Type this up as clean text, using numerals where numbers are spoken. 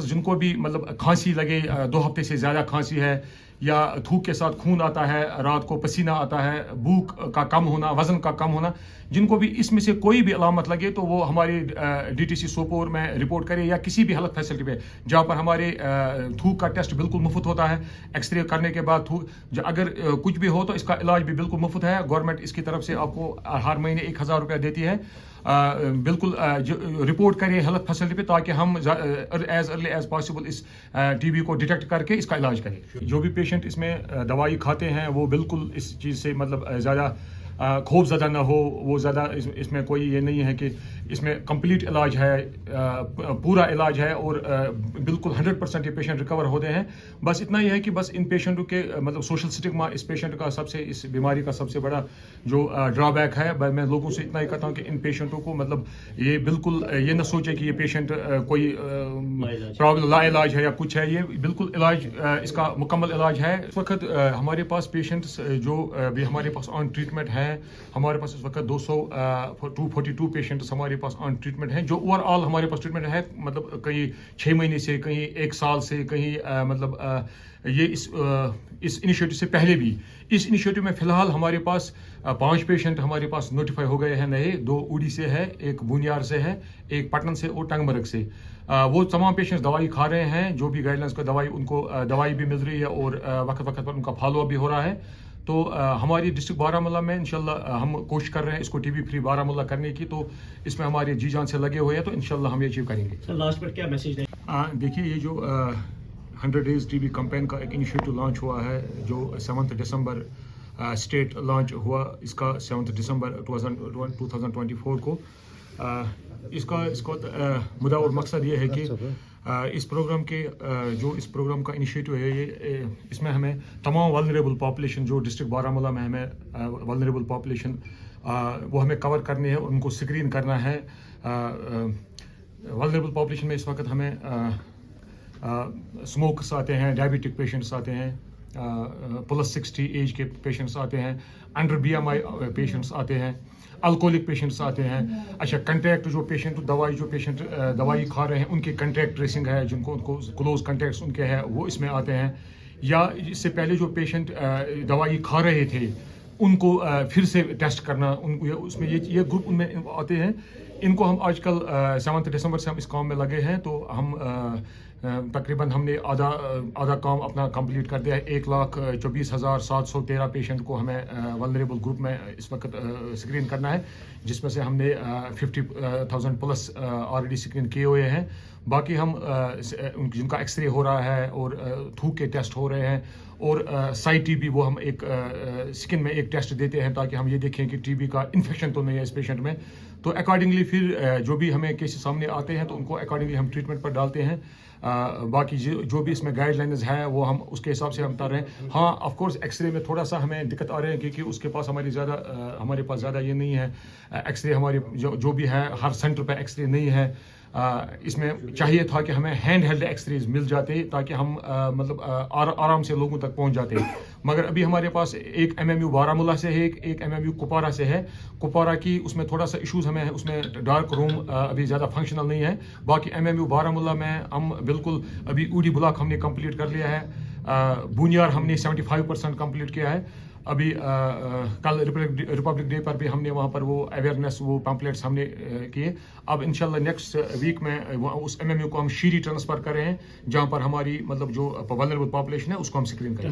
جن کو بھی مطلب کھانسی لگے 2 ہفتے سے زیادہ کھانسی ہے یا تھوک کے ساتھ خون آتا ہے رات کو پسینہ آتا ہے بھوک کا کم ہونا وزن کا کم ہونا جن کو بھی اس میں سے کوئی بھی علامت لگے تو وہ ہمارے ڈی ٹی سی سوپور میں رپورٹ کرے یا کسی بھی ہیلتھ فیسلٹی پہ جہاں پر ہمارے تھوک کا ٹیسٹ بالکل مفت ہوتا ہے ایکس رے کرنے کے بعد اگر کچھ بھی ہو تو اس کا علاج بھی بالکل مفت ہے گورنمنٹ اس کی طرف سے آپ کو ہر مہینے 1000 روپیہ دیتی ہے بالکل رپورٹ کریں ہیلتھ فیسلٹی پہ تاکہ ہم ایز ارلی ایز پاسبل اس ٹی بی کو ڈیٹیکٹ کر کے اس کا علاج کریں جو بھی پیشنٹ اس میں دوائی کھاتے ہیں وہ بالکل اس چیز سے مطلب زیادہ خوف زدہ نہ ہو وہ زیادہ اس میں کوئی یہ نہیں ہے کہ اس میں کمپلیٹ علاج ہے پورا علاج ہے اور بالکل 100% یہ پیشنٹ ریکور ہوتے ہیں بس اتنا ہی ہے کہ بس ان پیشنٹوں کے مطلب سوشل سٹگما اس پیشنٹ کا سب سے اس بیماری کا سب سے بڑا جو ڈرا بیک ہے میں لوگوں سے اتنا ہی کہتا ہوں کہ ان پیشنٹوں کو مطلب یہ بالکل یہ نہ سوچے کہ یہ پیشنٹ کوئی پرابلم لا علاج ہے یا کچھ ہے یہ بالکل علاج اس کا مکمل علاج ہے اس وقت ہمارے پاس پیشنٹس جو بھی ہمارے پاس آن ٹریٹمنٹ ہیں ہمارے پاس اس وقت 242 پیشنٹس ہمارے پاس آن ٹریٹمنٹ ہیں جو اوور آل ہمارے پاس ٹریٹمنٹ ہے مطلب کہیں 6 مہینے سے کہیں 1 سال سے کہیں مطلب یہ اس انیشیٹو سے پہلے بھی اس انیشیٹو میں فی الحال ہمارے پاس 5 پیشنٹ ہمارے پاس نوٹیفائی ہو گئے ہیں نئے 2 اوڈی سے ہے 1 بونیار سے ہے 1 پٹن سے اور ٹنگ مرگ سے وہ تمام پیشنٹس دوائی کھا رہے ہیں جو بھی گائیڈ لائنس کا دوائی ان کو دوائی بھی مل رہی ہے اور وقت وقت پر ان کا فالو اپ بھی ہو رہا ہے تو ہماری ڈسٹرکٹ بارہمولہ میں انشاءاللہ ہم کوشش کر رہے ہیں اس کو ٹی بی فری بارہمولہ کرنے کی تو اس میں ہمارے جی جان سے لگے ہوئے ہیں تو انشاءاللہ ہم یہ اچیو کریں گے سر لاسٹ پر کیا میسج ہے دیکھیے یہ جو 100 ڈیز ٹی بی کمپین کا ایک انیشیٹو لانچ ہوا ہے جو 7 دسمبر اسٹیٹ لانچ ہوا اس کا 7 دسمبر 2024 کو اس کا مدعا اور مقصد یہ ہے کہ اس پروگرام کے جو اس پروگرام کا انیشیٹو ہے یہ اس میں ہمیں تمام ولنریبل پاپولیشن جو ڈسٹرکٹ بارہمولہ میں ہمیں ولنریبل پاپولیشن وہ ہمیں کور کرنی ہے اور ان کو اسکرین کرنا ہے ولنریبل پاپولیشن میں اس وقت ہمیں اسموکرس آتے ہیں ڈائبٹک پیشنٹس آتے ہیں +60 ایج کے پیشنٹس آتے ہیں انڈر BMI پیشنٹس آتے ہیں الکوہلک پیشنٹس آتے ہیں اچھا کنٹیکٹ جو پیشنٹ دوائی کھا رہے ہیں ان کی کنٹیکٹ ٹریسنگ ہے جن کو ان کو کلوز کنٹیکٹس ان کے ہیں وہ اس میں آتے ہیں یا اس سے پہلے جو پیشنٹ دوائی کھا رہے تھے ان کو پھر سے ٹیسٹ کرنا اس میں یہ گروپ ان میں آتے ہیں ان کو ہم آج کل 7 دسمبر سے ہم اس کام میں لگے ہیں تو ہم تقریباً ہم نے آدھا کام اپنا کمپلیٹ کر دیا ہے 1,24,713 پیشنٹ کو ہمیں ولنریبل گروپ میں اس وقت اسکرین کرنا ہے جس میں سے ہم نے 50,000+ آلریڈی اسکرین کیے ہوئے ہیں باقی ہم جن کا ایکس رے ہو رہا ہے اور تھوک کے ٹیسٹ ہو رہے ہیں اور سائی ٹی بی وہ ہم ایک سکن میں ایک ٹیسٹ دیتے ہیں تاکہ ہم یہ دیکھیں کہ ٹی بی کا انفیکشن تو نہیں ہے اس پیشنٹ میں تو اکارڈنگلی پھر جو بھی ہمیں کیسز سامنے آتے ہیں تو ان کو اکارڈنگلی ہم ٹریٹمنٹ پر ڈالتے ہیں باقی جو بھی اس میں گائیڈ لائنز ہے وہ ہم اس کے حساب سے ہم بتا رہے ہیں ہاں آف کورس ایکس رے میں تھوڑا سا ہمیں دقت آ رہی ہے کیونکہ اس کے پاس ہمارے پاس زیادہ یہ نہیں ہے ایکس رے ہماری جو بھی ہے ہر سینٹر پہ ایکس رے نہیں ہے اس میں چاہیے تھا کہ ہمیں ہینڈ ہیلڈ ایکس ریز مل جاتے تاکہ ہم مطلب آرام سے لوگوں تک پہنچ جاتے مگر ابھی ہمارے پاس ایک MMU بارہمولہ سے ہے ایک MMU کپوارہ سے ہے کپوارہ کی اس میں تھوڑا سا ایشوز ہمیں اس میں ڈارک روم ابھی زیادہ فنکشنل نہیں ہے باقی MMU بارہمولہ میں ہم بالکل ابھی اوڈی بلاک ہم نے کمپلیٹ کر لیا ہے بونیار ہم نے 75% کمپلیٹ کیا ہے ابھی کل ریپبلک ڈے پر بھی ہم نے وہاں پر وہ اویئرنیس وہ پمپلیٹس ہم نے کیے اب انشاءاللہ نیکسٹ ویک میں اس MMU کو ہم شیری ٹرانسفر کر رہے ہیں جہاں پر ہماری مطلب جو ولنریبل پاپولیشن ہے اس کو ہم اسکرین کریں